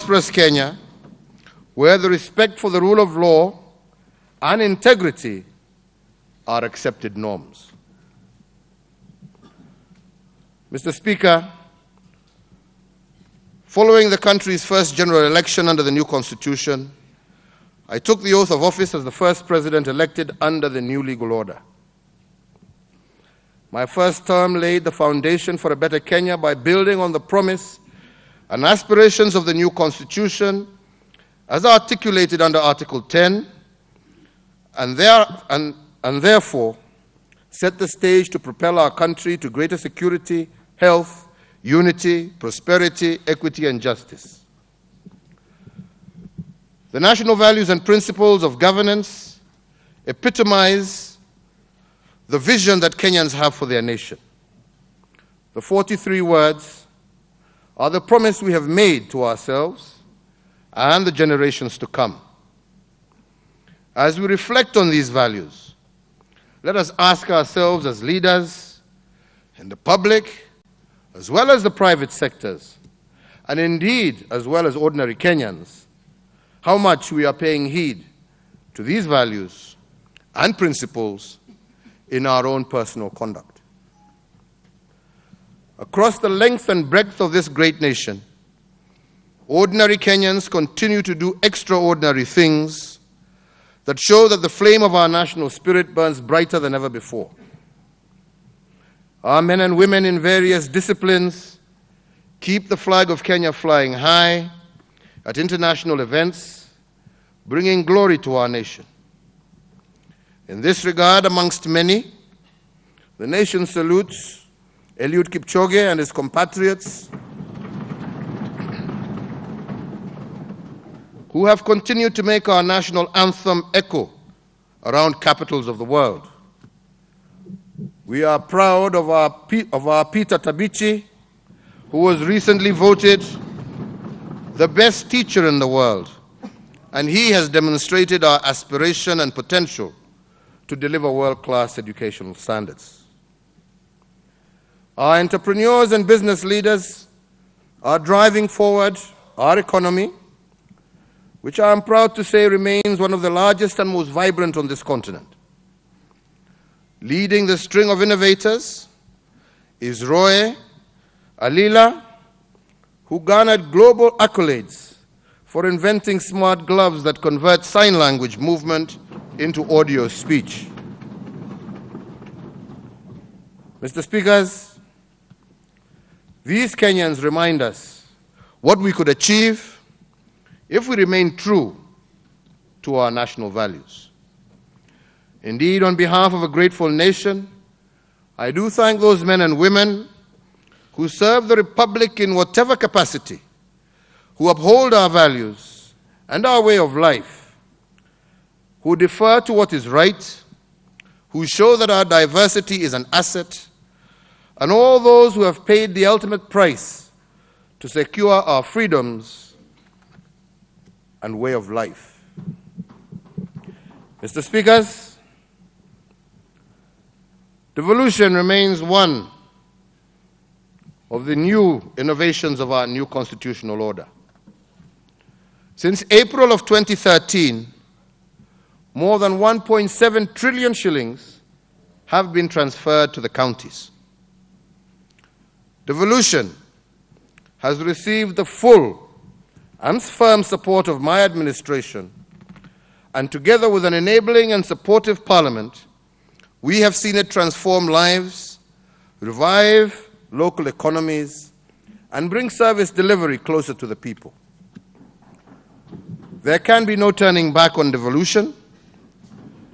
prosperous Kenya, where the respect for the rule of law and integrity are accepted norms. Mr. Speaker, following the country's first general election under the new constitution, I took the oath of office as the first president elected under the new legal order. My first term laid the foundation for a better Kenya by building on the promise and aspirations of the new constitution as articulated under Article 10, and therefore set the stage to propel our country to greater security, health, unity, prosperity, equity, and justice. The national values and principles of governance epitomize the vision that Kenyans have for their nation. The 43 words are the promise we have made to ourselves and the generations to come. As we reflect on these values, let us ask ourselves as leaders in the public, as well as the private sectors, and indeed as well as ordinary Kenyans, how much we are paying heed to these values and principles in our own personal conduct. Across the length and breadth of this great nation, ordinary Kenyans continue to do extraordinary things that show that the flame of our national spirit burns brighter than ever before. Our men and women in various disciplines keep the flag of Kenya flying high at international events, bringing glory to our nation. In this regard, amongst many, the nation salutes Eliud Kipchoge and his compatriots who have continued to make our national anthem echo around capitals of the world. We are proud of our Peter Tabichi, who was recently voted the best teacher in the world, and he has demonstrated our aspiration and potential to deliver world-class educational standards. Our entrepreneurs and business leaders are driving forward our economy, which I am proud to say remains one of the largest and most vibrant on this continent. Leading the string of innovators is Roy Alila, who garnered global accolades for inventing smart gloves that convert sign language movement into audio speech. Mr. Speakers, these Kenyans remind us what we could achieve if we remain true to our national values. Indeed, on behalf of a grateful nation, I do thank those men and women who serve the Republic in whatever capacity, who uphold our values and our way of life, who defer to what is right, who show that our diversity is an asset, and all those who have paid the ultimate price to secure our freedoms and way of life. Mr. Speakers, devolution remains one of the new innovations of our new constitutional order. Since April of 2013, more than 1.7 trillion shillings have been transferred to the counties. Devolution has received the full and firm support of my administration, and together with an enabling and supportive Parliament, we have seen it transform lives, revive local economies, and bring service delivery closer to the people. There can be no turning back on devolution.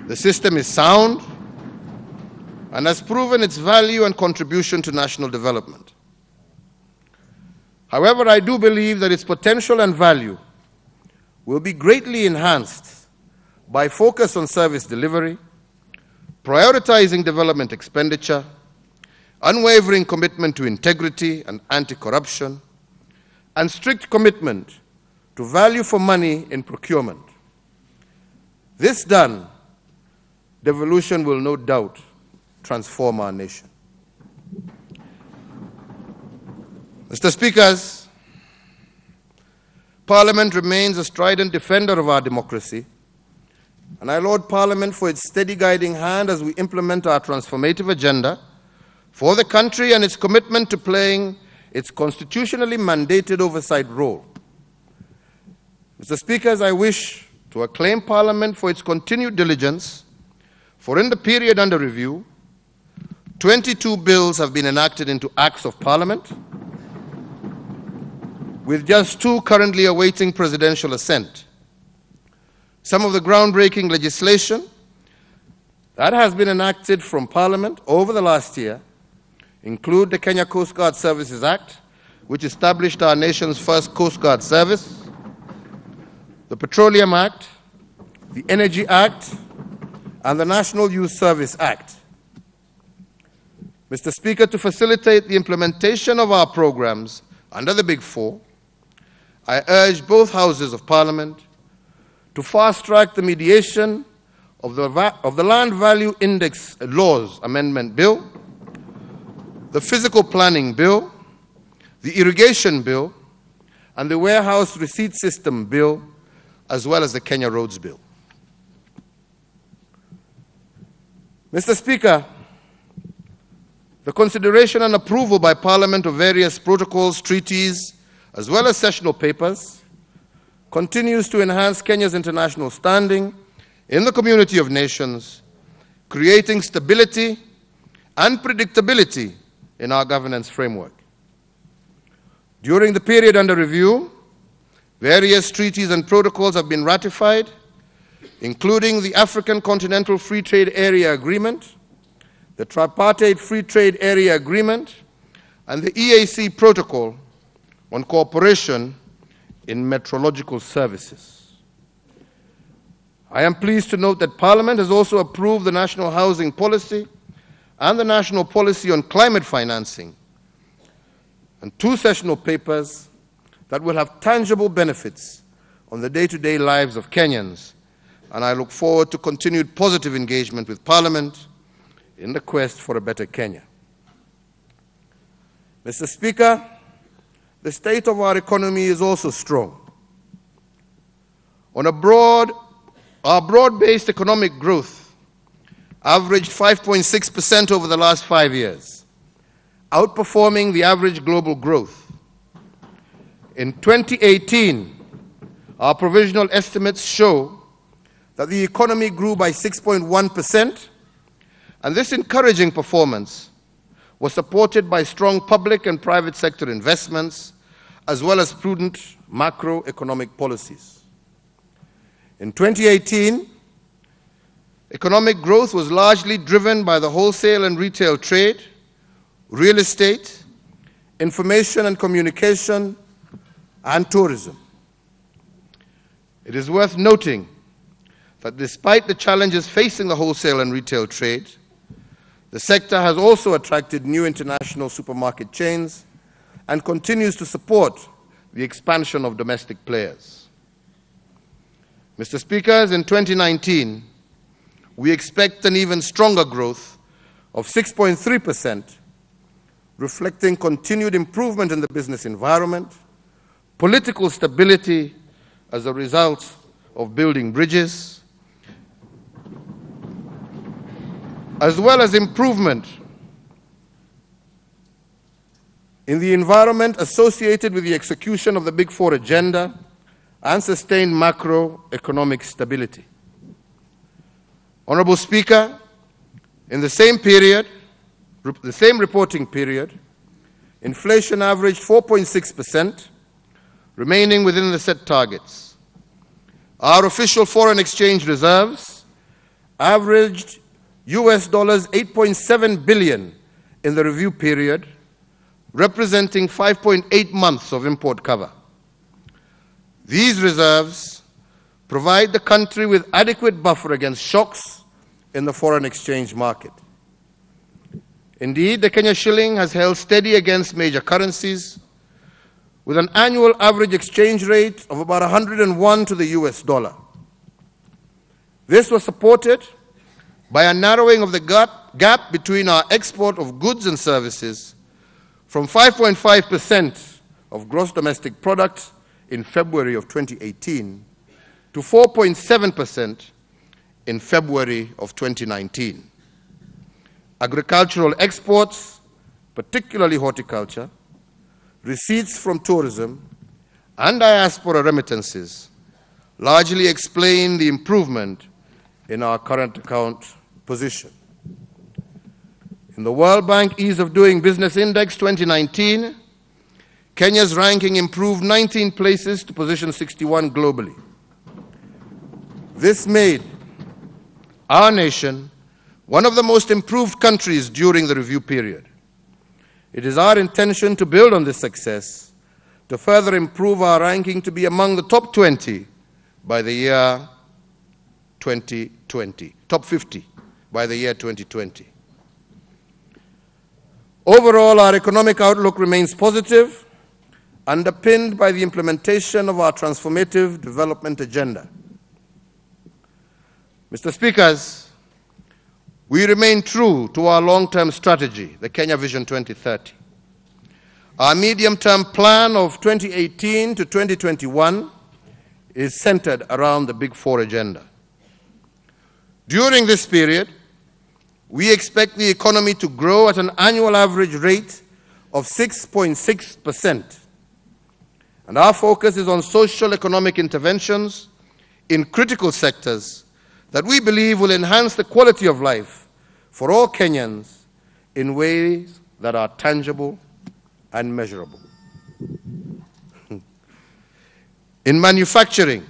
The system is sound and has proven its value and contribution to national development. However, I do believe that its potential and value will be greatly enhanced by focus on service delivery, prioritizing development expenditure, unwavering commitment to integrity and anti-corruption, and strict commitment to value for money in procurement. This done, devolution will no doubt transform our nation. Mr. Speakers, Parliament remains a strident defender of our democracy, and I laud Parliament for its steady guiding hand as we implement our transformative agenda for the country and its commitment to playing its constitutionally mandated oversight role. Mr. Speakers, I wish to acclaim Parliament for its continued diligence, for in the period under review, 22 bills have been enacted into Acts of Parliament, with just 2 currently awaiting presidential assent. Some of the groundbreaking legislation that has been enacted from Parliament over the last year include the Kenya Coast Guard Services Act, which established our nation's first Coast Guard service, the Petroleum Act, the Energy Act, and the National Youth Service Act. Mr. Speaker, to facilitate the implementation of our programs under the Big Four, I urge both Houses of Parliament to fast-track the mediation of the Land Value Index Laws Amendment Bill, the Physical Planning Bill, the Irrigation Bill, and the Warehouse Receipt System Bill, as well as the Kenya Roads Bill. Mr. Speaker, the consideration and approval by Parliament of various protocols, treaties, as well as sessional papers, continues to enhance Kenya's international standing in the community of nations, creating stability and predictability in our governance framework. During the period under review, various treaties and protocols have been ratified, including the African Continental Free Trade Area Agreement, the Tripartite Free Trade Area Agreement, and the EAC Protocol on cooperation in meteorological services. I am pleased to note that Parliament has also approved the National Housing Policy and the National Policy on Climate Financing, and 2 sessional papers that will have tangible benefits on the day-to-day lives of Kenyans, and I look forward to continued positive engagement with Parliament in the quest for a better Kenya. Mr. Speaker, the state of our economy is also strong. Our broad-based economic growth averaged 5.6% over the last 5 years, outperforming the average global growth. In 2018, our provisional estimates show that the economy grew by 6.1%, and this encouraging performance was supported by strong public and private sector investments, as well as prudent macroeconomic policies. In 2018, economic growth was largely driven by the wholesale and retail trade, real estate, information and communication, and tourism. It is worth noting that despite the challenges facing the wholesale and retail trade, the sector has also attracted new international supermarket chains and continues to support the expansion of domestic players. Mr. Speakers, in 2019, we expect an even stronger growth of 6.3%, reflecting continued improvement in the business environment, political stability as a result of building bridges, as well as improvement in the environment associated with the execution of the Big Four agenda and sustained macroeconomic stability. Honorable Speaker, in the same reporting period, inflation averaged 4.6%, remaining within the set targets. Our official foreign exchange reserves averaged US $8.7 billion in the review period, representing 5.8 months of import cover. These reserves provide the country with adequate buffer against shocks in the foreign exchange market. Indeed, the Kenya shilling has held steady against major currencies, with an annual average exchange rate of about 101 to the US dollar. This was supported by a narrowing of the gap between our export of goods and services from 5.5% of gross domestic product in February of 2018 to 4.7% in February of 2019. Agricultural exports, particularly horticulture, receipts from tourism, and diaspora remittances largely explain the improvement in our current account position. In the World Bank Ease of Doing Business Index 2019, Kenya's ranking improved 19 places to position 61 globally. This made our nation one of the most improved countries during the review period. It is our intention to build on this success to further improve our ranking to be among the top 20 by the year 2020, top 50 by the year 2020. Overall, our economic outlook remains positive, underpinned by the implementation of our transformative development agenda. Mr. Speakers, we remain true to our long-term strategy, the Kenya Vision 2030. Our medium-term plan of 2018 to 2021 is centered around the Big Four agenda. During this period, we expect the economy to grow at an annual average rate of 6.6%. And our focus is on social economic interventions in critical sectors that we believe will enhance the quality of life for all Kenyans in ways that are tangible and measurable. In manufacturing,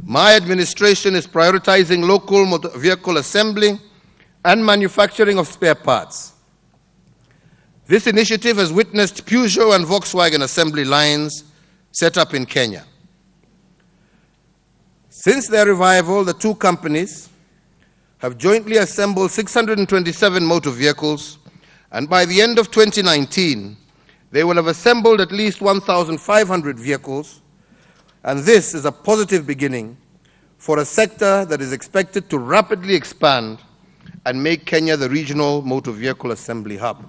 my administration is prioritizing local motor vehicle assembly and manufacturing of spare parts. This initiative has witnessed Peugeot and Volkswagen assembly lines set up in Kenya. Since their revival, the two companies have jointly assembled 627 motor vehicles, and by the end of 2019, they will have assembled at least 1,500 vehicles, and this is a positive beginning for a sector that is expected to rapidly expand and make Kenya the regional motor vehicle assembly hub.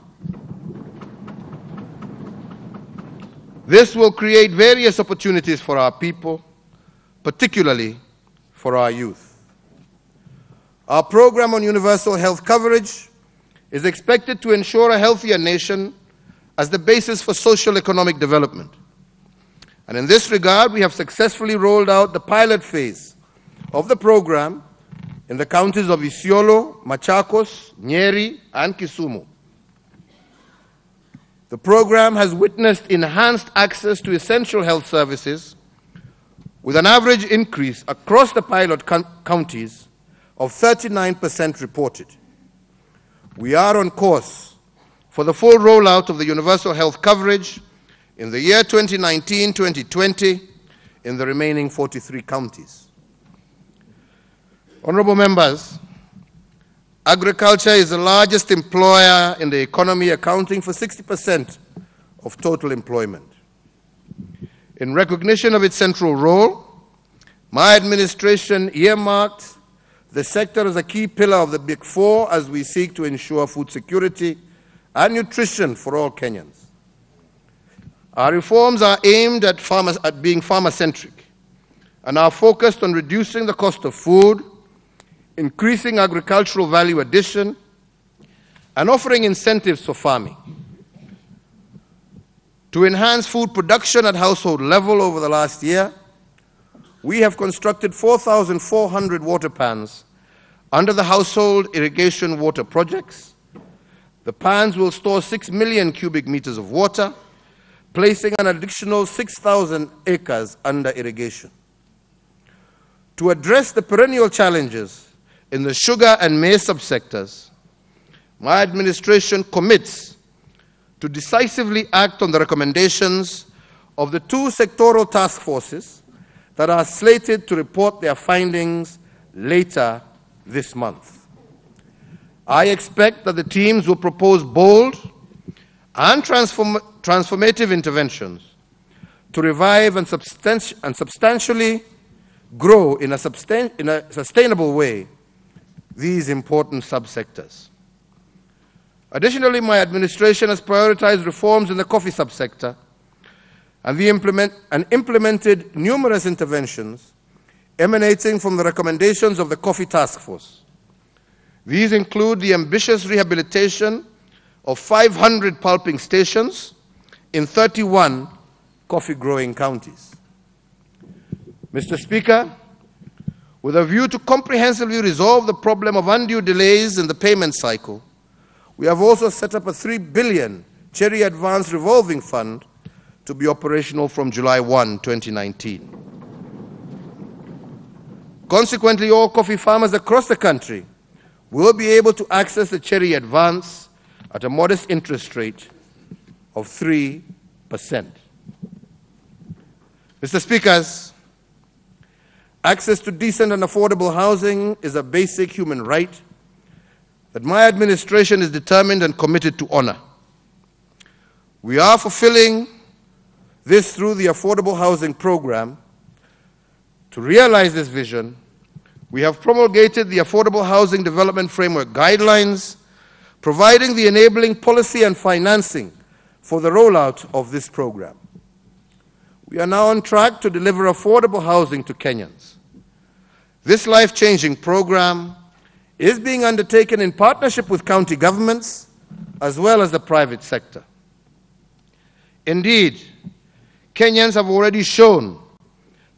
This will create various opportunities for our people, particularly for our youth. Our program on universal health coverage is expected to ensure a healthier nation as the basis for social economic development. And in this regard, we have successfully rolled out the pilot phase of the program in the counties of Isiolo, Machakos, Nyeri, and Kisumu. The program has witnessed enhanced access to essential health services with an average increase across the pilot counties of 39% reported. We are on course for the full rollout of the universal health coverage in the year 2019-2020 in the remaining 43 counties. Honorable members, agriculture is the largest employer in the economy, accounting for 60% of total employment. In recognition of its central role, my administration earmarked the sector as a key pillar of the Big Four as we seek to ensure food security and nutrition for all Kenyans. Our reforms are aimed at being farmer-centric and are focused on reducing the cost of food, increasing agricultural value addition, and offering incentives for farming. To enhance food production at household level over the last year, we have constructed 4,400 water pans under the household irrigation water projects. The pans will store 6 million cubic meters of water, placing an additional 6,000 acres under irrigation. To address the perennial challenges in the sugar and maize subsectors, my administration commits to decisively act on the recommendations of the two sectoral task forces that are slated to report their findings later this month. I expect that the teams will propose bold and transformative interventions to revive and substantially grow in a sustainable way these important subsectors. Additionally, my administration has prioritized reforms in the coffee subsector and implemented numerous interventions emanating from the recommendations of the Coffee Task Force. These include the ambitious rehabilitation of 500 pulping stations in 31 coffee-growing counties. Mr. Speaker, with a view to comprehensively resolve the problem of undue delays in the payment cycle, we have also set up a 3 billion Cherry Advance Revolving Fund to be operational from July 1, 2019. Consequently, all coffee farmers across the country will be able to access the Cherry Advance at a modest interest rate of 3%. Mr. Speakers, access to decent and affordable housing is a basic human right that my administration is determined and committed to honor. We are fulfilling this through the Affordable Housing Program. To realize this vision, we have promulgated the Affordable Housing Development Framework Guidelines, providing the enabling policy and financing for the rollout of this program. We are now on track to deliver affordable housing to Kenyans. This life-changing program is being undertaken in partnership with county governments as well as the private sector. Indeed, Kenyans have already shown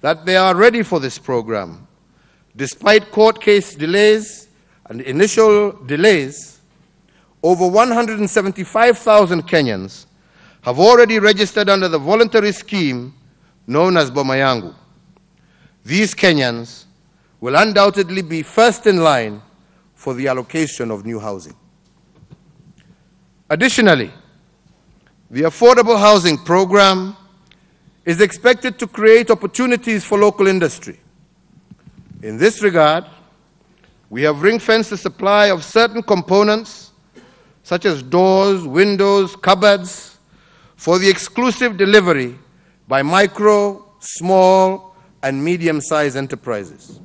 that they are ready for this program. Despite court case delays and initial delays, over 175,000 Kenyans have already registered under the voluntary scheme known as Boma Yangu. These Kenyans will undoubtedly be first in line for the allocation of new housing. Additionally, the Affordable Housing Program is expected to create opportunities for local industry. In this regard, we have ring-fenced the supply of certain components such as doors, windows, cupboards for the exclusive delivery by micro, small, and medium-sized enterprises.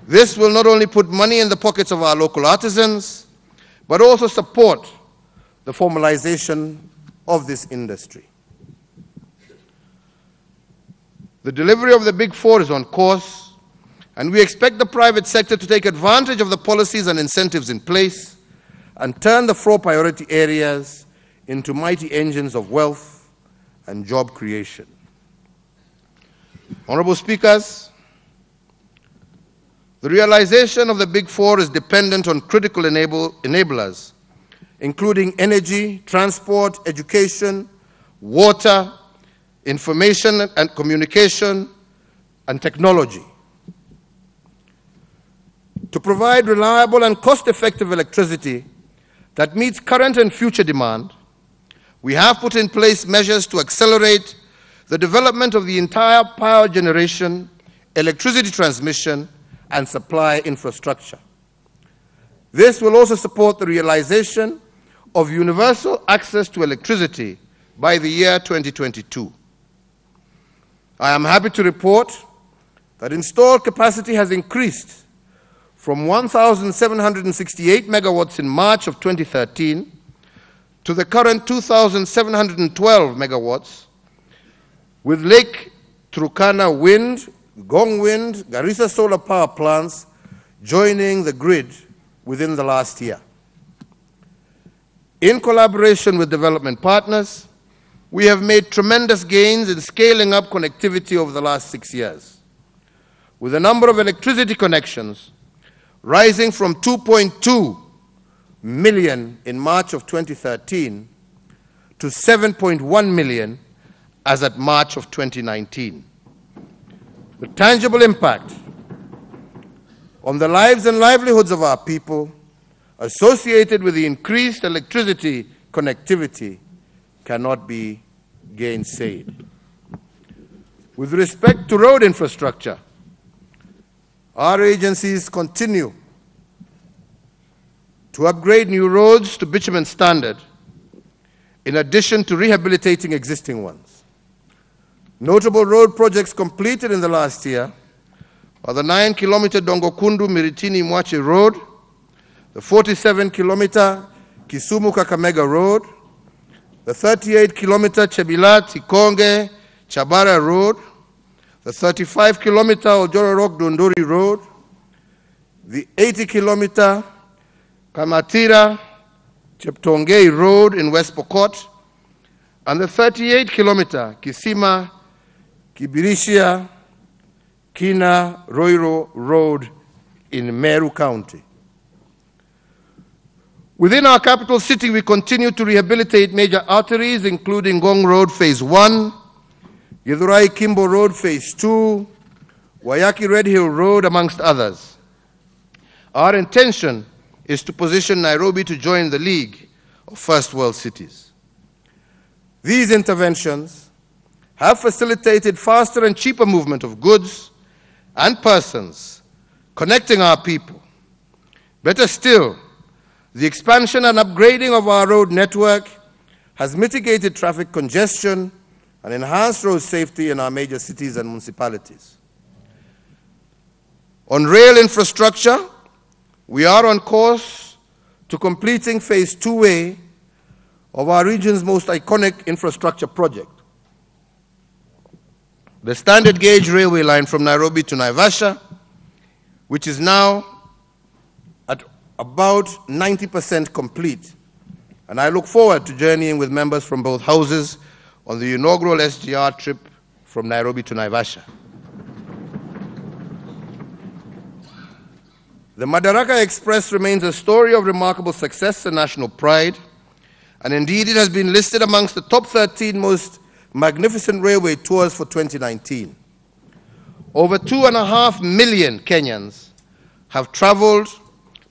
This will not only put money in the pockets of our local artisans, but also support the formalization of this industry. The delivery of the Big Four is on course, and we expect the private sector to take advantage of the policies and incentives in place and turn the four priority areas into mighty engines of wealth and job creation. Honorable Speakers, the realization of the Big Four is dependent on critical enablers, including energy, transport, education, water, information and communication, and technology. To provide reliable and cost-effective electricity that meets current and future demand, we have put in place measures to accelerate the development of the entire power generation, electricity transmission, and supply infrastructure. This will also support the realization of universal access to electricity by the year 2022. I am happy to report that installed capacity has increased from 1,768 megawatts in March of 2013 to the current 2,712 megawatts, with Lake Turkana Wind, Gong Wind, Garissa solar power plants joining the grid within the last year. In collaboration with development partners, we have made tremendous gains in scaling up connectivity over the last 6 years, with the number of electricity connections rising from 2.2 million in March of 2013 to 7.1 million as at March of 2019. The tangible impact on the lives and livelihoods of our people associated with the increased electricity connectivity cannot be gainsaid. With respect to road infrastructure, our agencies continue to upgrade new roads to bitumen standard, in addition to rehabilitating existing ones. Notable road projects completed in the last year are the 9-kilometer Dongokundu Miritini Mwache Road, the 47-kilometer Kisumu-Kakamega Road, the 38-kilometer Chebilat-Ikonge Chabara Road, the 35-kilometer Ojoro-Rock-Dondori Road, the 80-kilometer Kamatira-Cheptongei Road in West Pokot, and the 38-kilometer Kisima-Kibirishia-Kina-Roiro Road in Meru County. Within our capital city, we continue to rehabilitate major arteries, including Ngong Road Phase 1, Githurai Kimbo Road Phase 2, Wayaki Red Hill Road, amongst others. Our intention is to position Nairobi to join the League of First World Cities. These interventions have facilitated faster and cheaper movement of goods and persons, connecting our people. Better still, the expansion and upgrading of our road network has mitigated traffic congestion and enhanced road safety in our major cities and municipalities. On rail infrastructure, we are on course to completing Phase 2A of our region's most iconic infrastructure project, the standard gauge railway line from Nairobi to Naivasha, which is now at about 90% complete. And I look forward to journeying with members from both houses on the inaugural SGR trip from Nairobi to Naivasha. The Madaraka Express remains a story of remarkable success and national pride, and indeed it has been listed amongst the top 13 most magnificent railway tours for 2019. Over 2.5 million Kenyans have traveled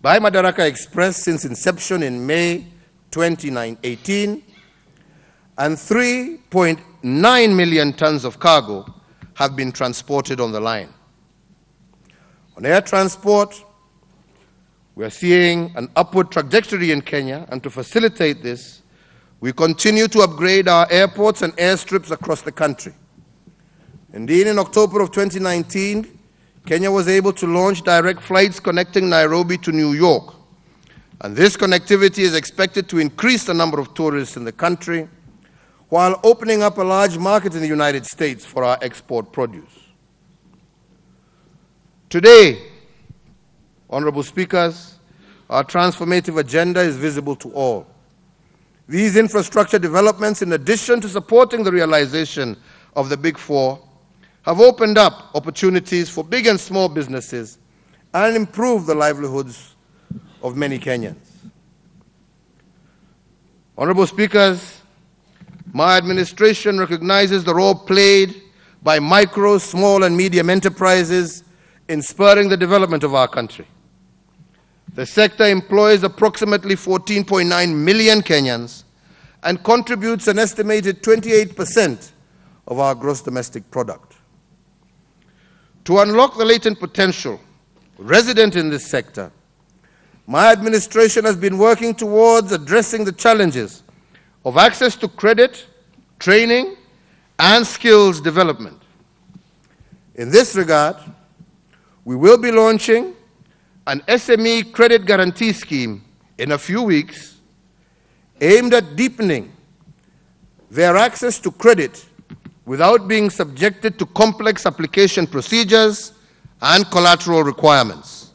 by Madaraka Express since inception in May 2018, and 3.9 million tons of cargo have been transported on the line. On air transport, we are seeing an upward trajectory in Kenya, and to facilitate this, we continue to upgrade our airports and airstrips across the country. Indeed, in October of 2019, Kenya was able to launch direct flights connecting Nairobi to New York, and this connectivity is expected to increase the number of tourists in the country, while opening up a large market in the United States for our export produce. Today, honorable speakers, our transformative agenda is visible to all. These infrastructure developments, in addition to supporting the realization of the Big Four, have opened up opportunities for big and small businesses and improved the livelihoods of many Kenyans. Honorable speakers, my administration recognizes the role played by micro, small, and medium enterprises in spurring the development of our country. The sector employs approximately 14.9 million Kenyans and contributes an estimated 28% of our gross domestic product. To unlock the latent potential resident in this sector, my administration has been working towards addressing the challenges of access to credit, training, and skills development. In this regard, we will be launching an SME credit guarantee scheme in a few weeks, aimed at deepening their access to credit without being subjected to complex application procedures and collateral requirements.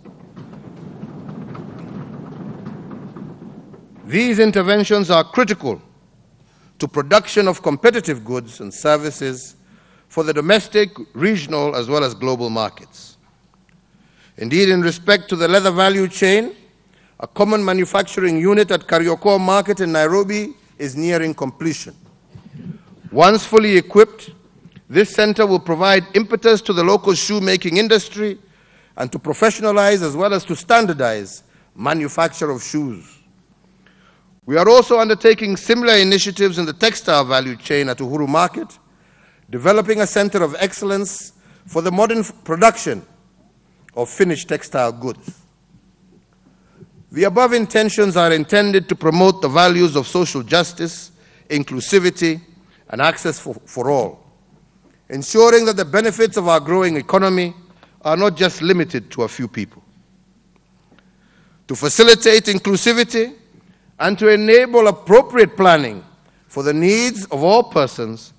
These interventions are critical to production of competitive goods and services for the domestic, regional, as well as global markets. Indeed, in respect to the leather value chain, a common manufacturing unit at Kariokor Market in Nairobi is nearing completion. Once fully equipped, this center will provide impetus to the local shoemaking industry and to professionalize as well as to standardize manufacture of shoes. We are also undertaking similar initiatives in the textile value chain at Uhuru Market, developing a center of excellence for the modern production of finished textile goods. The above intentions are intended to promote the values of social justice, inclusivity, and access for all, ensuring that the benefits of our growing economy are not just limited to a few people. to facilitate inclusivity, and to enable appropriate planning for the needs of all persons,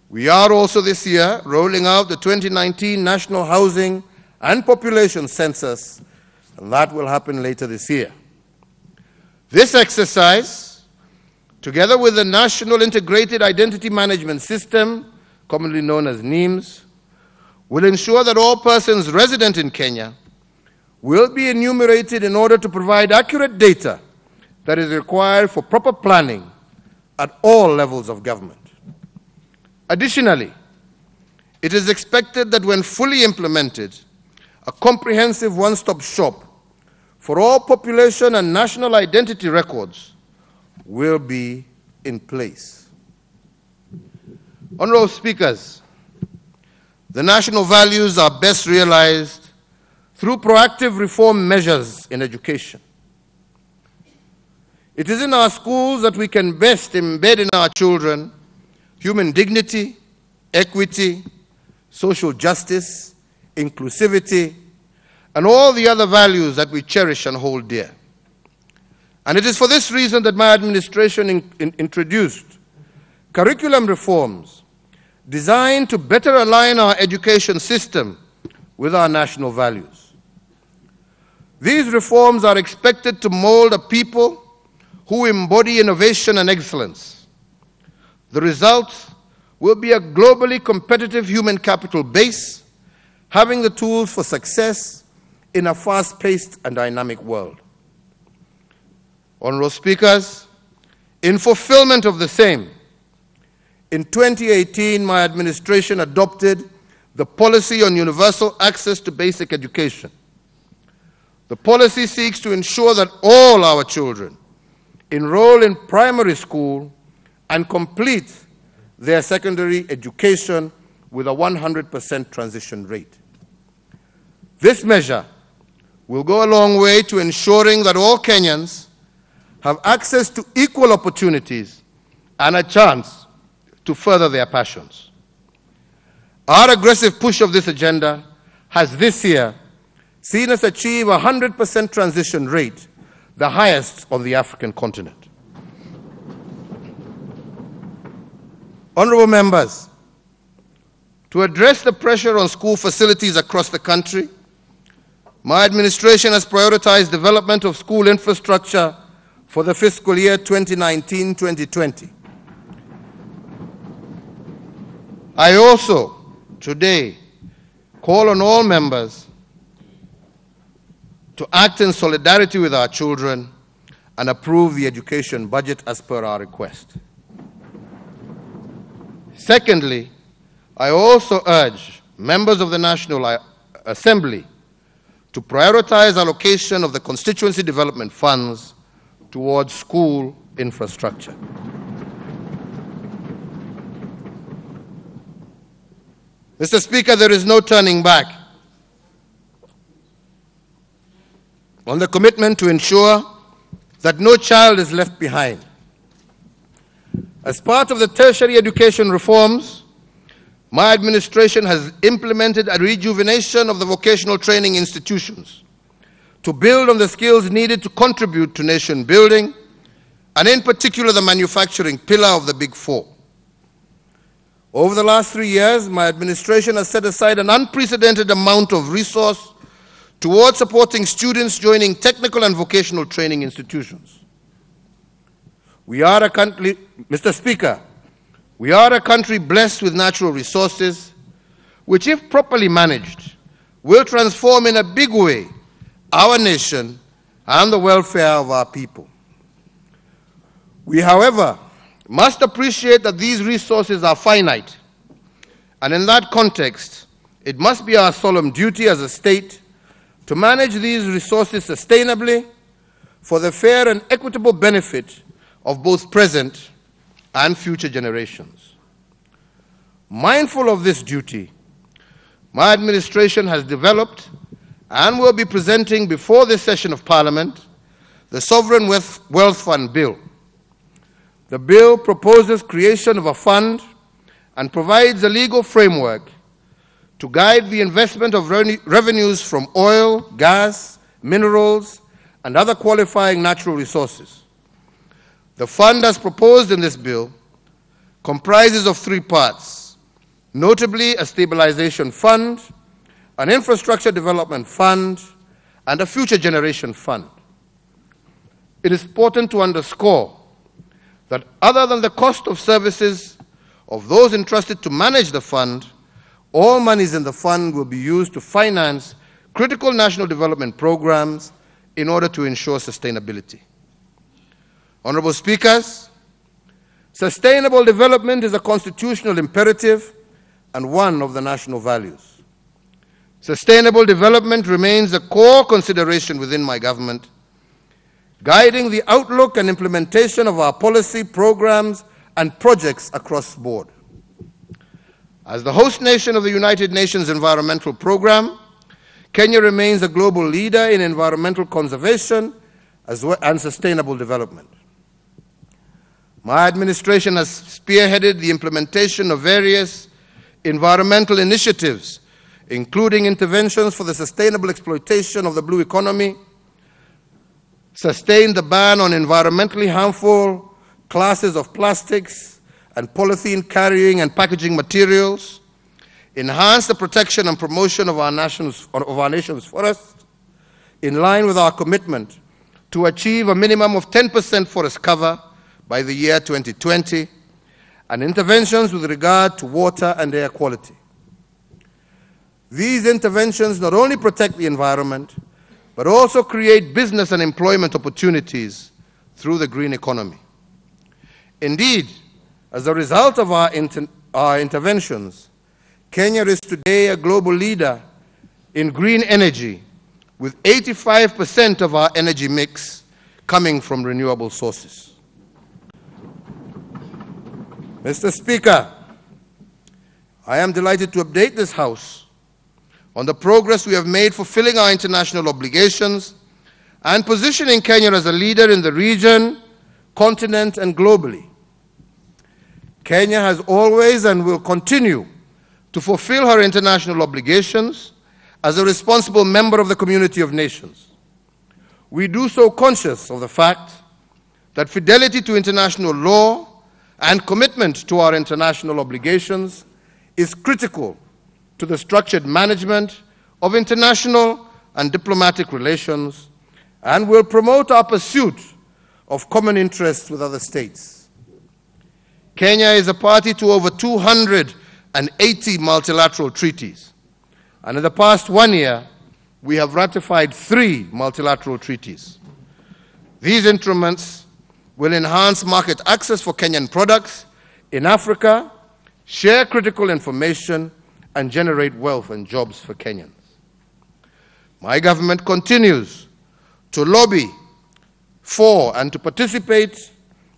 we are also this year rolling out the 2019 National Housing and Population Census, and that will happen later this year. This exercise, together with the National Integrated Identity Management System, commonly known as NIMS, will ensure that all persons resident in Kenya will be enumerated in order to provide accurate data that is required for proper planning at all levels of government. Additionally, it is expected that when fully implemented, a comprehensive one-stop shop for all population and national identity records will be in place. Honorable Speakers, the national values are best realized through proactive reform measures in education. It is in our schools that we can best embed in our children human dignity, equity, social justice, inclusivity, and all the other values that we cherish and hold dear. And it is for this reason that my administration introduced curriculum reforms designed to better align our education system with our national values. These reforms are expected to mold a people who embody innovation and excellence. The result will be a globally competitive human capital base, having the tools for success in a fast-paced and dynamic world. Honorable Speakers, in fulfillment of the same, in 2018, my administration adopted the Policy on Universal Access to Basic Education. The policy seeks to ensure that all our children enroll in primary school and complete their secondary education with a 100% transition rate. This measure will go a long way to ensuring that all Kenyans have access to equal opportunities and a chance to further their passions. Our aggressive push of this agenda has this year seen us achieve a 100% transition rate, the highest on the African continent. Honorable members, to address the pressure on school facilities across the country, my administration has prioritized development of school infrastructure for the fiscal year 2019-2020. I also, today, call on all members to act in solidarity with our children and approve the education budget as per our request. Secondly, I also urge members of the National Assembly to prioritize allocation of the constituency development funds towards school infrastructure. Mr. Speaker, there is no turning back on the commitment to ensure that no child is left behind. As part of the tertiary education reforms, my administration has implemented a rejuvenation of the vocational training institutions to build on the skills needed to contribute to nation building, and in particular the manufacturing pillar of the Big Four. Over the last 3 years, my administration has set aside an unprecedented amount of resource towards supporting students joining technical and vocational training institutions. We are a country, Mr. Speaker, we are a country blessed with natural resources, which, if properly managed, will transform in a big way our nation and the welfare of our people. We, however, must appreciate that these resources are finite, and in that context, it must be our solemn duty as a state to manage these resources sustainably for the fair and equitable benefit of both present and future generations. Mindful of this duty, my administration has developed and will be presenting before this session of Parliament the Sovereign Wealth Fund Bill. The bill proposes creation of a fund and provides a legal framework to guide the investment of revenues from oil, gas, minerals, and other qualifying natural resources. The fund as proposed in this bill comprises of three parts, notably a stabilization fund, an infrastructure development fund, and a future generation fund. It is important to underscore that other than the cost of services of those entrusted to manage the fund, all monies in the fund will be used to finance critical national development programs in order to ensure sustainability. Honorable Speakers, sustainable development is a constitutional imperative and one of the national values. Sustainable development remains a core consideration within my government, guiding the outlook and implementation of our policy, programs, and projects across the board. As the host nation of the United Nations Environmental Programme, Kenya remains a global leader in environmental conservation and sustainable development. My administration has spearheaded the implementation of various environmental initiatives, including interventions for the sustainable exploitation of the blue economy, sustained the ban on environmentally harmful classes of plastics and polythene carrying and packaging materials, enhanced the protection and promotion of our nation's forests, in line with our commitment to achieve a minimum of 10% forest cover by the year 2020, and interventions with regard to water and air quality. These interventions not only protect the environment, but also create business and employment opportunities through the green economy. Indeed, as a result of our interventions, Kenya is today a global leader in green energy, with 85% of our energy mix coming from renewable sources. Mr. Speaker, I am delighted to update this House on the progress we have made fulfilling our international obligations and positioning Kenya as a leader in the region, continent, and globally. Kenya has always and will continue to fulfill her international obligations as a responsible member of the community of nations. We do so conscious of the fact that fidelity to international law and commitment to our international obligations is critical to the structured management of international and diplomatic relations and will promote our pursuit of common interests with other states. Kenya is a party to over 280 multilateral treaties, and in the past 1 year, we have ratified 3 multilateral treaties. These instruments will enhance market access for Kenyan products in Africa, share critical information, and generate wealth and jobs for Kenyans. My government continues to lobby for and to participate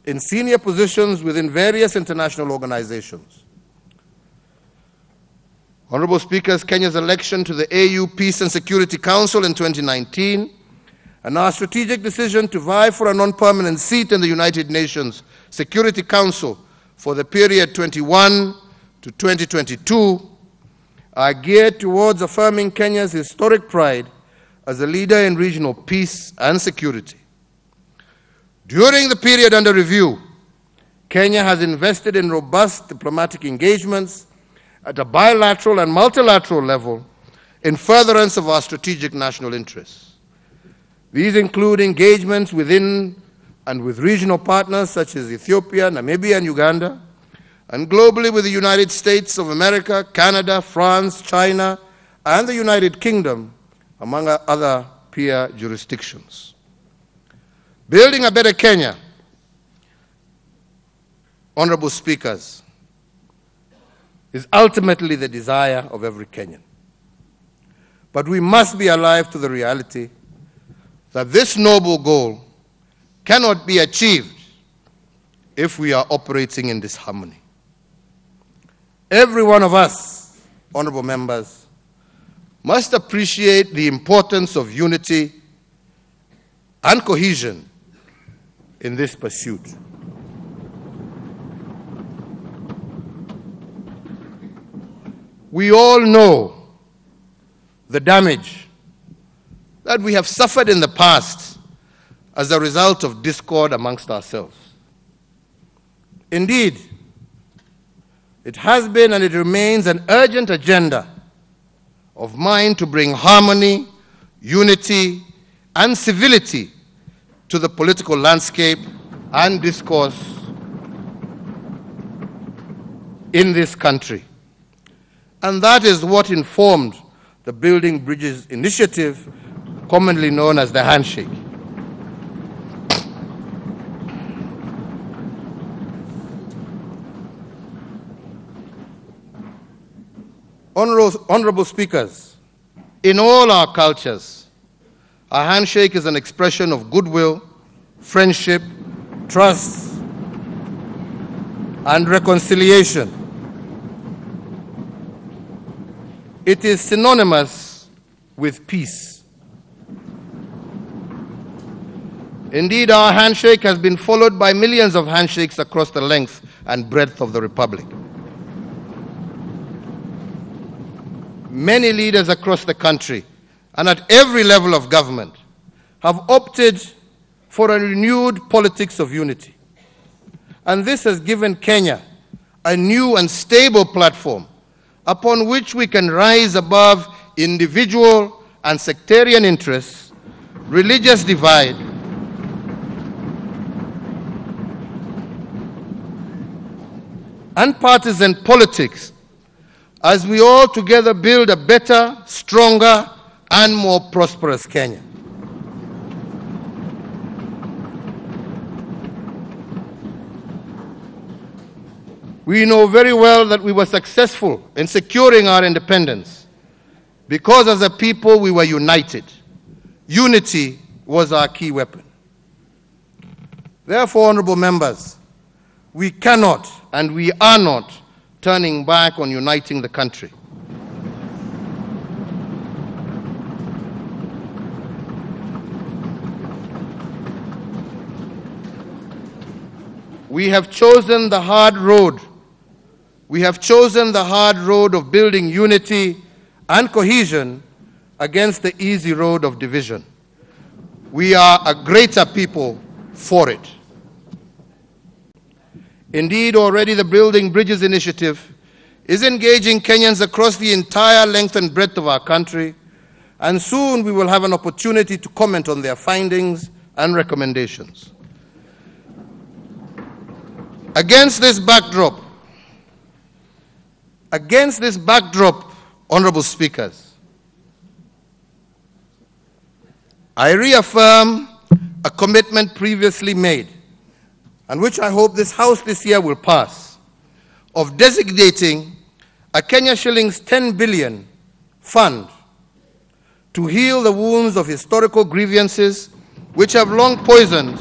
in senior positions within various international organizations. Honorable Speakers, Kenya's election to the AU Peace and Security Council in 2019 and our strategic decision to vie for a non-permanent seat in the United Nations Security Council for the period 21 to 2022 are geared towards affirming Kenya's historic pride as a leader in regional peace and security. During the period under review, Kenya has invested in robust diplomatic engagements at a bilateral and multilateral level in furtherance of our strategic national interests. These include engagements within and with regional partners such as Ethiopia, Namibia, and Uganda, and globally with the United States of America, Canada, France, China, and the United Kingdom, among other peer jurisdictions. Building a better Kenya, honorable speakers, is ultimately the desire of every Kenyan. But we must be alive to the reality that this noble goal cannot be achieved if we are operating in disharmony. Every one of us, honorable members, must appreciate the importance of unity and cohesion in this pursuit. We all know the damage that we have suffered in the past as a result of discord amongst ourselves. Indeed, it has been and it remains an urgent agenda of mine to bring harmony, unity, and civility to the political landscape and discourse in this country. And that is what informed the Building Bridges Initiative, commonly known as the Handshake. Honorable speakers, in all our cultures, a handshake is an expression of goodwill, friendship, trust, and reconciliation. It is synonymous with peace. Indeed, our handshake has been followed by millions of handshakes across the length and breadth of the Republic. Many leaders across the country and at every level of government have opted for a renewed politics of unity. And this has given Kenya a new and stable platform upon which we can rise above individual and sectarian interests, religious divide, and partisan politics, as we all together build a better, stronger, and more prosperous Kenya. We know very well that we were successful in securing our independence because as a people we were united. Unity was our key weapon. Therefore, honorable members, we cannot and we are not turning back on uniting the country. We have chosen the hard road. We have chosen the hard road of building unity and cohesion against the easy road of division. We are a greater people for it. Indeed, already the Building Bridges Initiative is engaging Kenyans across the entire length and breadth of our country, and soon we will have an opportunity to comment on their findings and recommendations. Against this backdrop, honorable speakers, I reaffirm a commitment previously made, and which I hope this House this year will pass, of designating a Kenya shillings 10 billion fund to heal the wounds of historical grievances which have long poisoned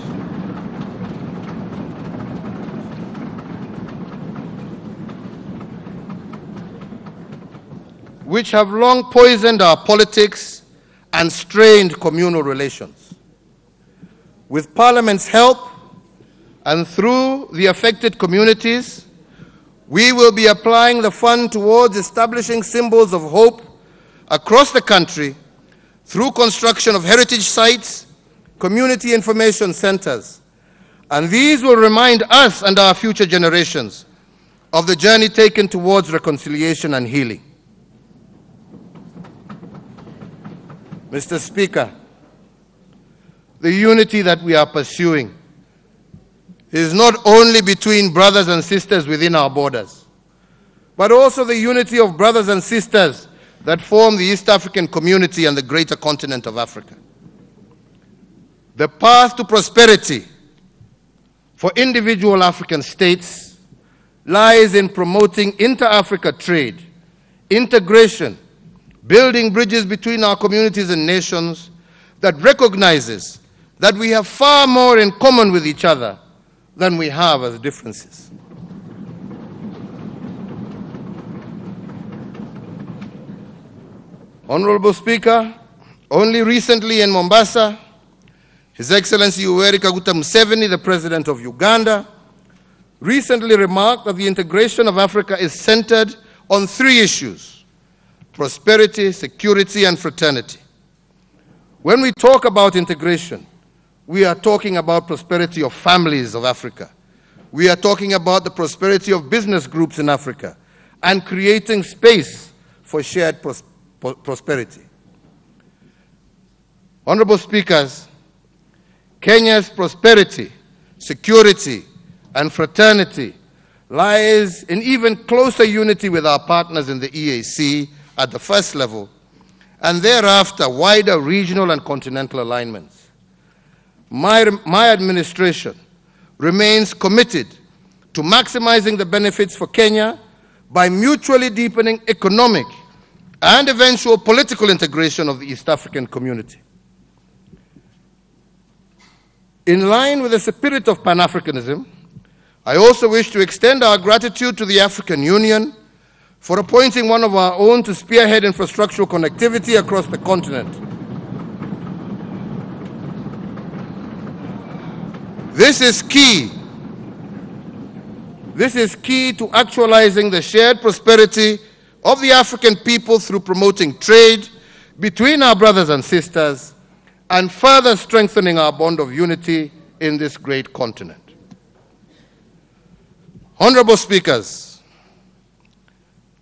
our politics and strained communal relations. With Parliament's help and through the affected communities, we will be applying the fund towards establishing symbols of hope across the country through construction of heritage sites, community information centers. And these will remind us and our future generations of the journey taken towards reconciliation and healing. Mr. Speaker, the unity that we are pursuing is not only between brothers and sisters within our borders, but also the unity of brothers and sisters that form the East African community and the greater continent of Africa. The path to prosperity for individual African states lies in promoting inter-Africa trade, integration, building bridges between our communities and nations that recognizes that we have far more in common with each other than we have as differences. Honorable Speaker, only recently in Mombasa, His Excellency Yoweri Kaguta Museveni, the President of Uganda, recently remarked that the integration of Africa is centered on three issues: prosperity, security, and fraternity. When we talk about integration, we are talking about prosperity of families of Africa. We are talking about the prosperity of business groups in Africa and creating space for shared prosperity. Honorable Speakers, Kenya's prosperity, security, and fraternity lies in even closer unity with our partners in the EAC at the first level, and thereafter wider regional and continental alignments. My administration remains committed to maximizing the benefits for Kenya by mutually deepening economic and eventual political integration of the East African community. In line with the spirit of Pan-Africanism, I also wish to extend our gratitude to the African Union for appointing one of our own to spearhead infrastructural connectivity across the continent. This is key. This is key to actualizing the shared prosperity of the African people through promoting trade between our brothers and sisters and further strengthening our bond of unity in this great continent. Honorable Speakers,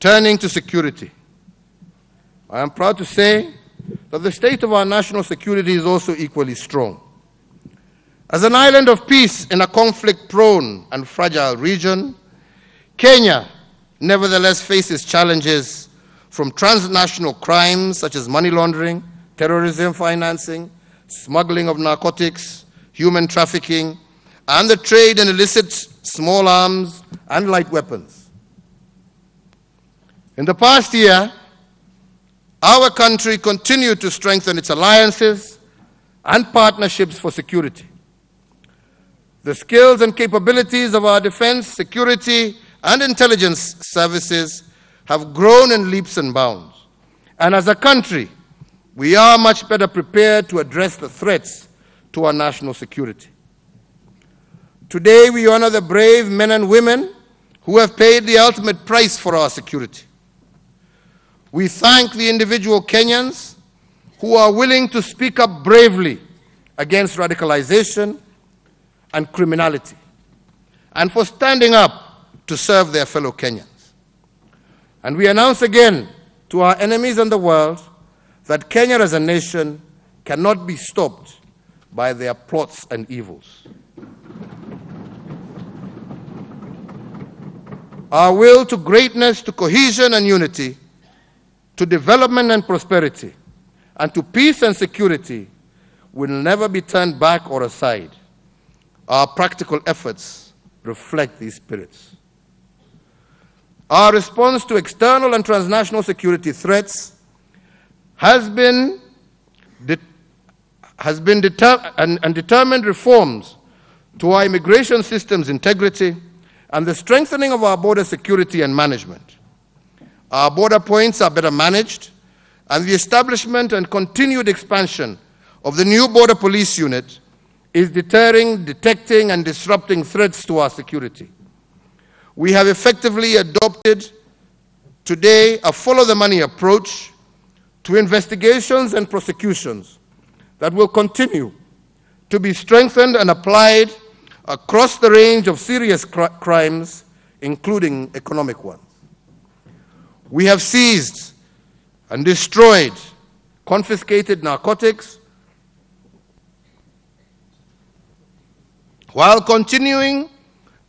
turning to security, I am proud to say that the state of our national security is also equally strong. As an island of peace in a conflict-prone and fragile region, Kenya nevertheless faces challenges from transnational crimes such as money laundering, terrorism financing, smuggling of narcotics, human trafficking, and the trade in illicit small arms and light weapons. In the past year, our country continued to strengthen its alliances and partnerships for security. The skills and capabilities of our defense, security, and intelligence services have grown in leaps and bounds. And as a country, we are much better prepared to address the threats to our national security. Today, we honor the brave men and women who have paid the ultimate price for our security. We thank the individual Kenyans who are willing to speak up bravely against radicalization and criminality, and for standing up to serve their fellow Kenyans. And we announce again to our enemies and the world that Kenya as a nation cannot be stopped by their plots and evils. Our will to greatness, to cohesion and unity, to development and prosperity, and to peace and security will never be turned back or aside. Our practical efforts reflect these spirits. Our response to external and transnational security threats has been determined reforms to our immigration system's integrity and the strengthening of our border security and management. Our border points are better managed, and the establishment and continued expansion of the new border police unit is deterring, detecting, and disrupting threats to our security. We have effectively adopted today a follow-the-money approach to investigations and prosecutions that will continue to be strengthened and applied across the range of serious crimes, including economic ones. We have seized and destroyed confiscated narcotics while continuing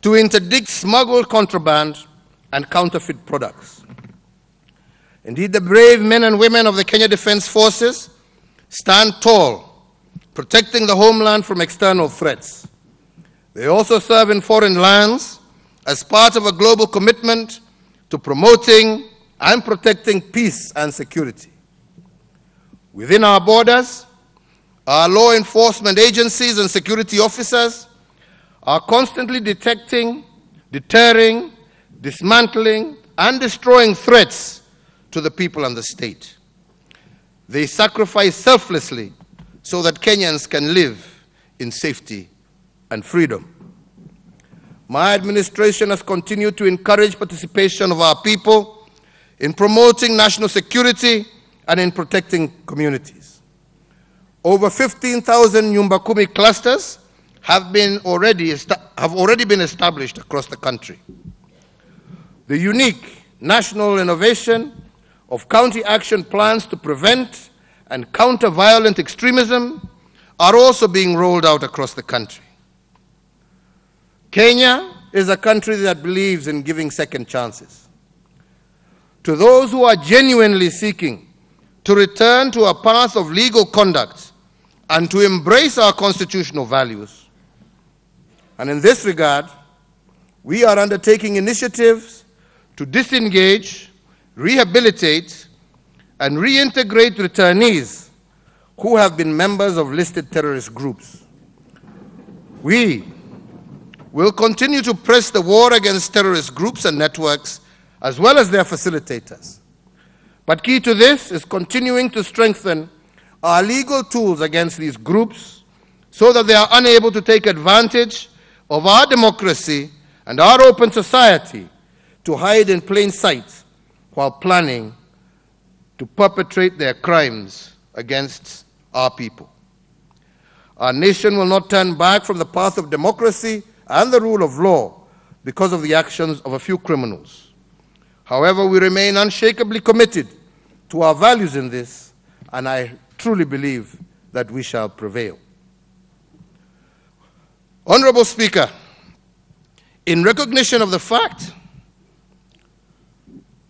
to interdict smuggled contraband and counterfeit products. Indeed, the brave men and women of the Kenya Defense Forces stand tall, protecting the homeland from external threats. They also serve in foreign lands as part of a global commitment to promoting and protecting peace and security. Within our borders, our law enforcement agencies and security officers are constantly detecting, deterring, dismantling, and destroying threats to the people and the state. They sacrifice selflessly so that Kenyans can live in safety and freedom. My administration has continued to encourage participation of our people in promoting national security and in protecting communities. Over 15,000 Nyumba Kumi clusters have already been established across the country. The unique national innovation of county action plans to prevent and counter violent extremism are also being rolled out across the country. Kenya is a country that believes in giving second chances. To those who are genuinely seeking to return to a path of legal conduct and to embrace our constitutional values. And in this regard, we are undertaking initiatives to disengage, rehabilitate, and reintegrate returnees who have been members of listed terrorist groups. We will continue to press the war against terrorist groups and networks, as well as their facilitators. But key to this is continuing to strengthen our legal tools against these groups so that they are unable to take advantage of our democracy and our open society to hide in plain sight while planning to perpetrate their crimes against our people. Our nation will not turn back from the path of democracy and the rule of law because of the actions of a few criminals. However, we remain unshakably committed to our values in this, and I truly believe that we shall prevail. Honorable Speaker, in recognition of the fact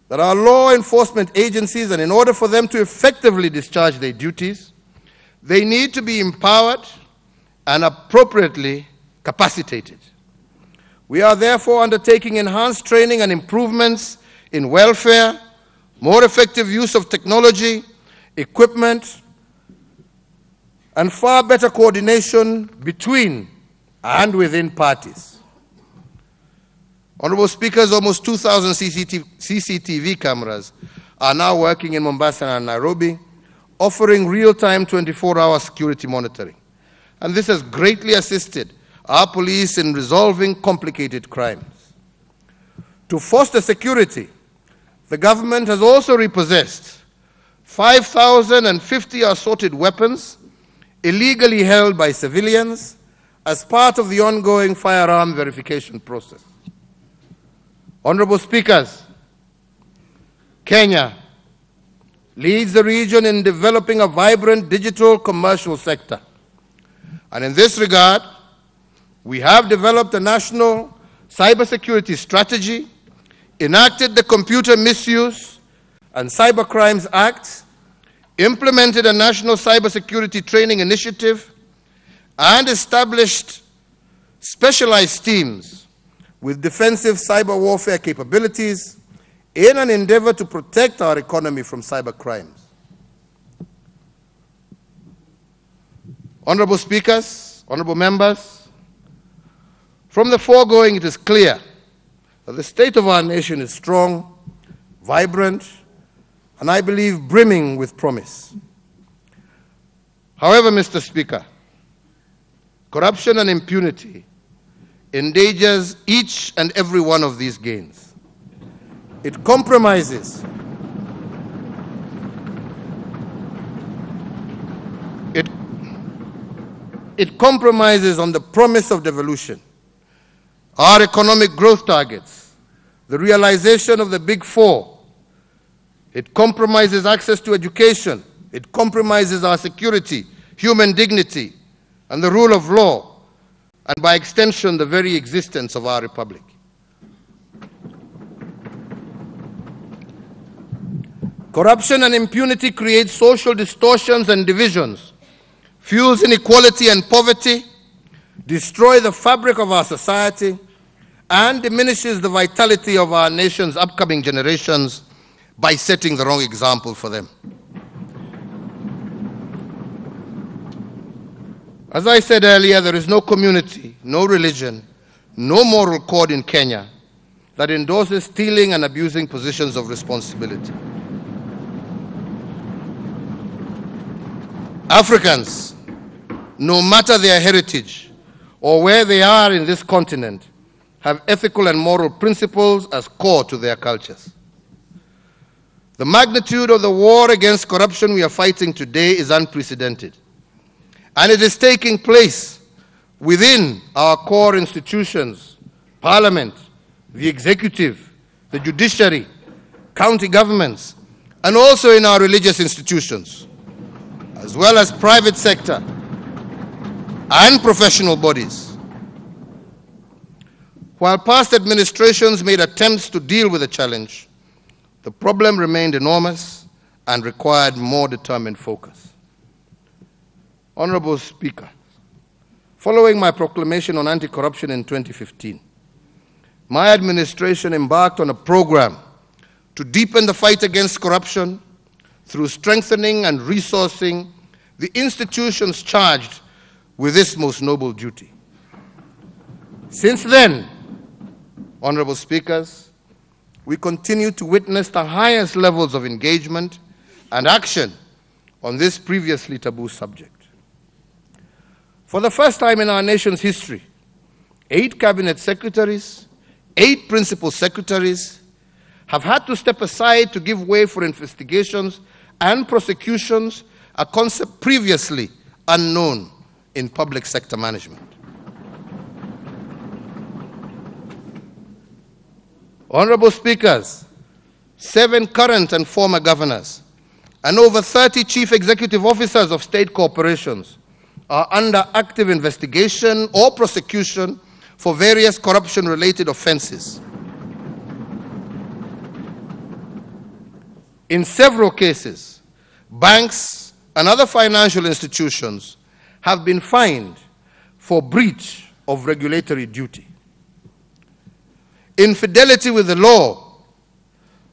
that our law enforcement agencies, and in order for them to effectively discharge their duties, they need to be empowered and appropriately capacitated. We are therefore undertaking enhanced training and improvements in welfare, more effective use of technology, equipment, and far better coordination between and within parties. Honorable Speakers, almost 2,000 CCTV cameras are now working in Mombasa and Nairobi, offering real-time 24-hour security monitoring. And this has greatly assisted our police in resolving complicated crimes. To foster security, the government has also repossessed 5,050 assorted weapons illegally held by civilians as part of the ongoing firearm verification process. Honorable Speakers, Kenya leads the region in developing a vibrant digital commercial sector. And in this regard, we have developed a national cybersecurity strategy, enacted the Computer Misuse and Cybercrimes Act, implemented a national cybersecurity training initiative, and established specialized teams with defensive cyber warfare capabilities in an endeavor to protect our economy from cyber crimes. Honorable Speakers, honorable members, from the foregoing it is clear that the state of our nation is strong, vibrant, and I believe brimming with promise. However, Mr. Speaker, corruption and impunity endangers each and every one of these gains. It compromises on the promise of devolution, our economic growth targets, the realization of the Big Four. It compromises access to education. It compromises our security, human dignity, and the rule of law, and by extension, the very existence of our republic. Corruption and impunity create social distortions and divisions, fuels inequality and poverty, destroy the fabric of our society, and diminishes the vitality of our nation's upcoming generations by setting the wrong example for them. As I said earlier, there is no community, no religion, no moral code in Kenya that endorses stealing and abusing positions of responsibility. Africans, no matter their heritage or where they are in this continent, have ethical and moral principles as core to their cultures. The magnitude of the war against corruption we are fighting today is unprecedented. and it is taking place within our core institutions, Parliament, the executive, the judiciary, county governments, and also in our religious institutions, as well as private sector and professional bodies. While past administrations made attempts to deal with the challenge, the problem remained enormous and required more determined focus. Honorable Speaker, following my proclamation on anti-corruption in 2015, my administration embarked on a program to deepen the fight against corruption through strengthening and resourcing the institutions charged with this most noble duty. Since then, Honorable Speakers, we continue to witness the highest levels of engagement and action on this previously taboo subject. For the first time in our nation's history, 8 cabinet secretaries, 8 principal secretaries have had to step aside to give way for investigations and prosecutions, a concept previously unknown in public sector management. Honorable Speakers, 7 current and former governors and over 30 chief executive officers of state corporations are under active investigation or prosecution for various corruption-related offenses. In several cases, banks and other financial institutions have been fined for breach of regulatory duty. Infidelity with the law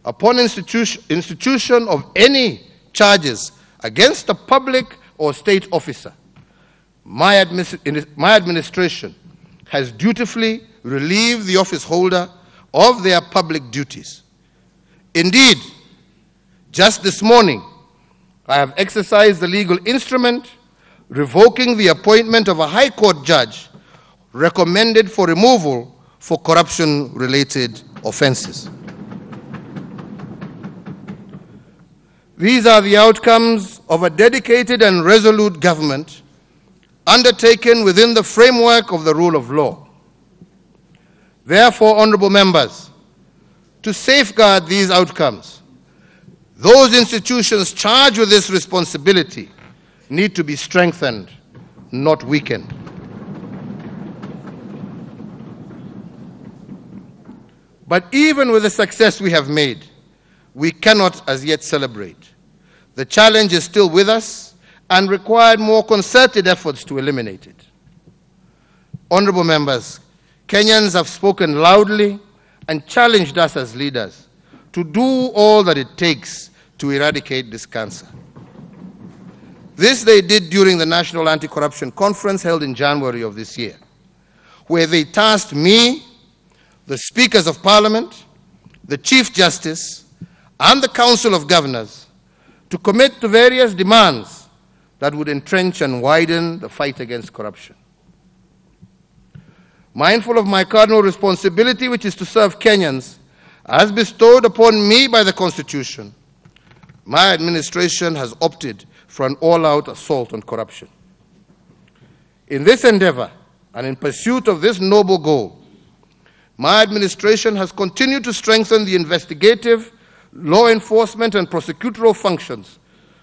upon institution of any charges against a public or state officer, my administration has dutifully relieved the office holder of their public duties. Indeed, just this morning, I have exercised the legal instrument revoking the appointment of a High Court judge recommended for removal for corruption-related offenses. These are the outcomes of a dedicated and resolute government undertaken within the framework of the rule of law. Therefore, honorable members, to safeguard these outcomes, those institutions charged with this responsibility need to be strengthened, not weakened. But even with the success we have made, we cannot as yet celebrate. The challenge is still with us and required more concerted efforts to eliminate it. Honorable members, Kenyans have spoken loudly and challenged us as leaders to do all that it takes to eradicate this cancer. This they did during the National Anti-Corruption Conference held in January of this year, where they tasked me, the Speakers of Parliament, the Chief Justice, and the Council of Governors to commit to various demands that would entrench and widen the fight against corruption. Mindful of my cardinal responsibility, which is to serve Kenyans, as bestowed upon me by the Constitution, my administration has opted for an all-out assault on corruption. In this endeavor, and in pursuit of this noble goal, my administration has continued to strengthen the investigative, law enforcement, and prosecutorial functions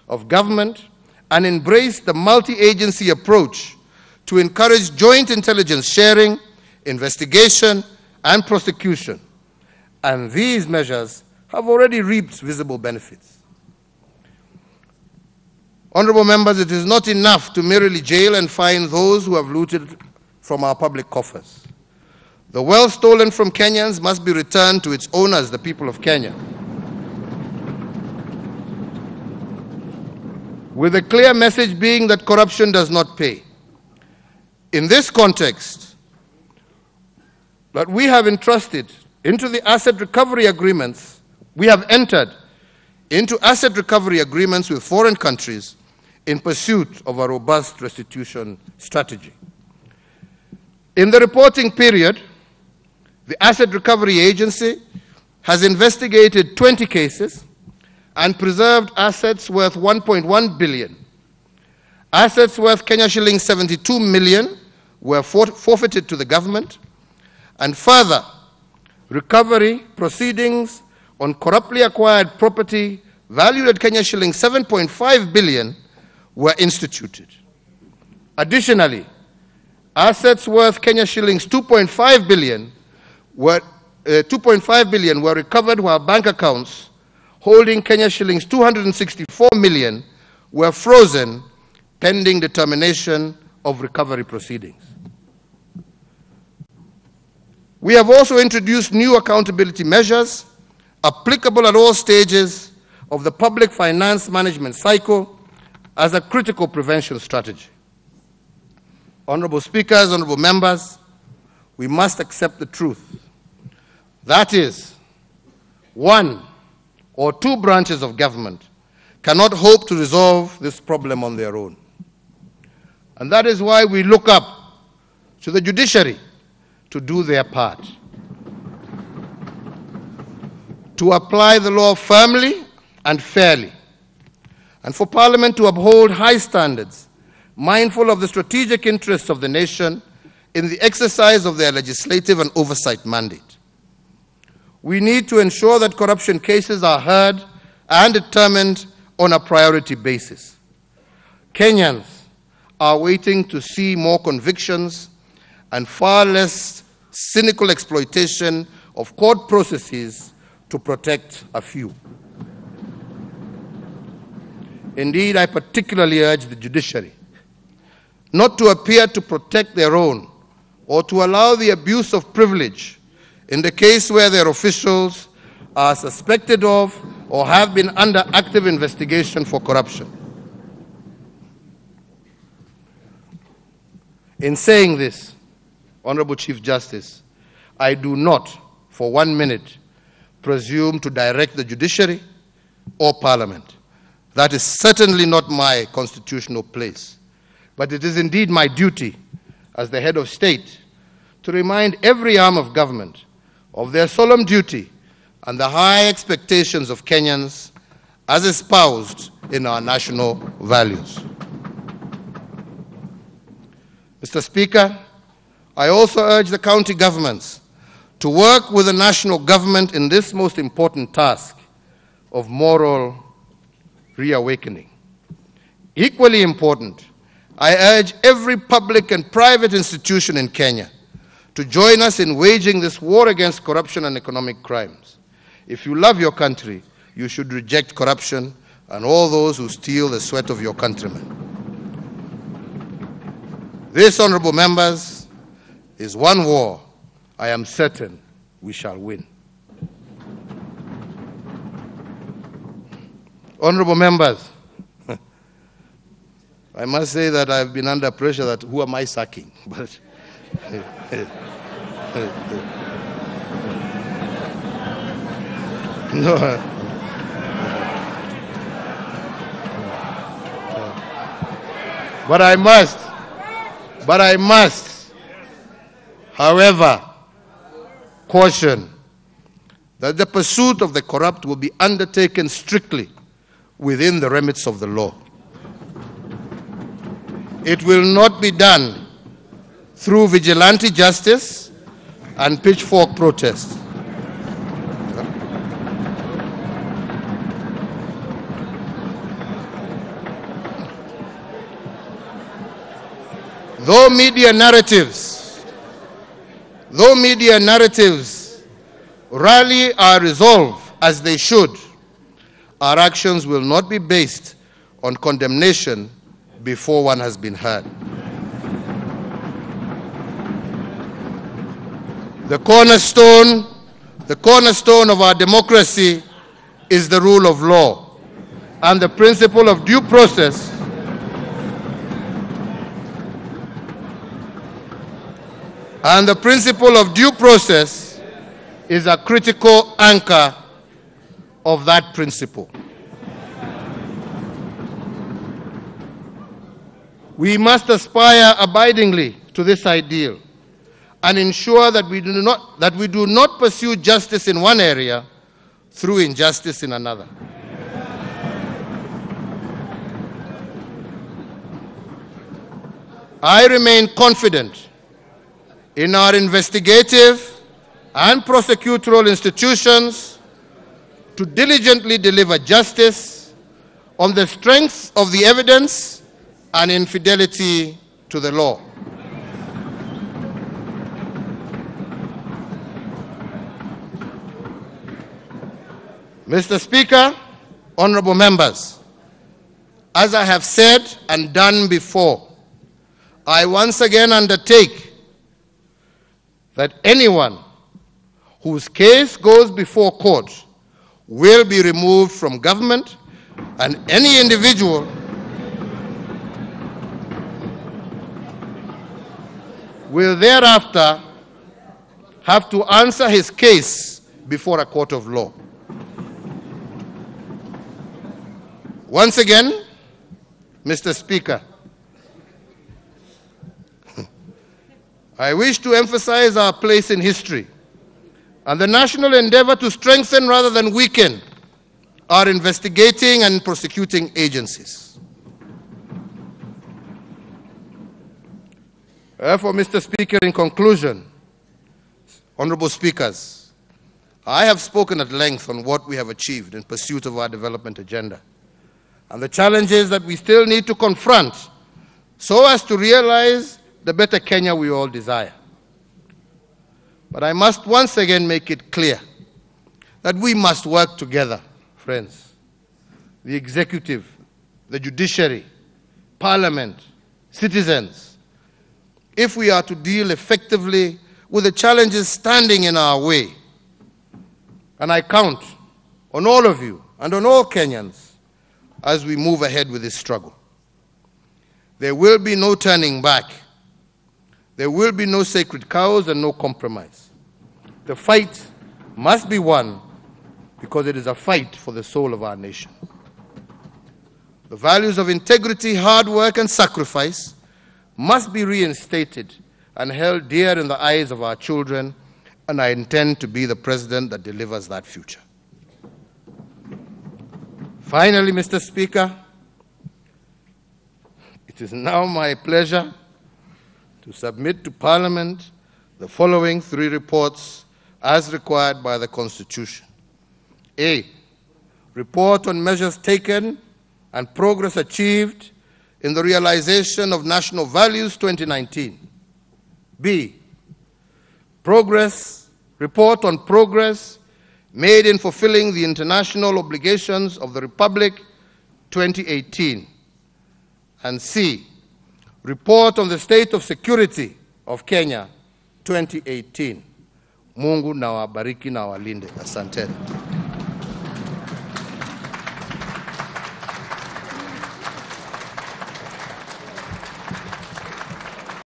of government and embrace the multi-agency approach to encourage joint intelligence sharing, investigation, and prosecution. And these measures have already reaped visible benefits. Honorable members, it is not enough to merely jail and fine those who have looted from our public coffers. The wealth stolen from Kenyans must be returned to its owners, the people of Kenya, with a clear message being that corruption does not pay. In this context, that we have entrusted into the asset recovery agreements, we have entered into asset recovery agreements with foreign countries in pursuit of a robust restitution strategy. In the reporting period, the Asset Recovery Agency has investigated 20 cases and preserved assets worth 1.1 billion, Assets worth Kenya shillings 72 million were forfeited to the government, and further recovery proceedings on corruptly acquired property valued at Kenya shillings 7.5 billion were instituted. Additionally, assets worth Kenya shillings 2.5 billion were recovered, while bank accounts holding Kenya shillings 264 million were frozen pending determination of recovery proceedings. We have also introduced new accountability measures applicable at all stages of the public finance management cycle as a critical prevention strategy. Honorable Speakers, honorable members, we must accept the truth. That is, one or two branches of government cannot hope to resolve this problem on their own. And that is why we look up to the judiciary to do their part, to apply the law firmly and fairly, and for Parliament to uphold high standards, mindful of the strategic interests of the nation in the exercise of their legislative and oversight mandate. We need to ensure that corruption cases are heard and determined on a priority basis. Kenyans are waiting to see more convictions and far less cynical exploitation of court processes to protect a few. Indeed, I particularly urge the judiciary not to appear to protect their own or to allow the abuse of privilege in the case where their officials are suspected of or have been under active investigation for corruption. In saying this, Honorable Chief Justice, I do not, for 1 minute, presume to direct the judiciary or Parliament. That is certainly not my constitutional place. But it is indeed my duty as the head of state to remind every arm of government of their solemn duty and the high expectations of Kenyans as espoused in our national values. Mr. Speaker, I also urge the county governments to work with the national government in this most important task of moral reawakening. Equally important, I urge every public and private institution in Kenya to join us in waging this war against corruption and economic crimes. If you love your country, you should reject corruption and all those who steal the sweat of your countrymen. This, honorable members, is one war I am certain we shall win. Honorable members, I must say that I've been under pressure that who am I sacking? But no. But I must, however, caution that the pursuit of the corrupt will be undertaken strictly within the remits of the law. It will not be done through vigilante justice and pitchfork protest. Though media narratives rally our resolve as they should, our actions will not be based on condemnation before one has been heard. The cornerstone of our democracy is the rule of law and the principle of due process. And the principle of due process is a critical anchor of that principle. We must aspire abidingly to this ideal and ensure that we do not pursue justice in one area through injustice in another. I remain confident in our investigative and prosecutorial institutions to diligently deliver justice on the strength of the evidence and in fidelity to the law. Mr. Speaker, honorable members, as I have said and done before, I once again undertake that anyone whose case goes before court will be removed from government, and any individual will thereafter have to answer his case before a court of law. Once again, Mr. Speaker, I wish to emphasize our place in history and the national endeavor to strengthen rather than weaken our investigating and prosecuting agencies. Therefore, Mr. Speaker, in conclusion, honorable speakers, I have spoken at length on what we have achieved in pursuit of our development agenda and the challenges that we still need to confront so as to realize the better Kenya we all desire. But I must once again make it clear that we must work together, friends. The executive, the judiciary, parliament, citizens, if we are to deal effectively with the challenges standing in our way. And I count on all of you and on all Kenyans as we move ahead with this struggle. There will be no turning back. There will be no sacred cows and no compromise. The fight must be won because it is a fight for the soul of our nation. The values of integrity, hard work, and sacrifice must be reinstated and held dear in the eyes of our children, and I intend to be the president that delivers that future. Finally, Mr. Speaker, it is now my pleasure to submit to Parliament the following 3 reports as required by the Constitution. A, report on measures taken and progress achieved in the realization of national values 2019. B, report on progress made in fulfilling the international obligations of the Republic 2018. And C, report on the state of security of Kenya 2018. Mungu na wabariki na walinde. Asanteni.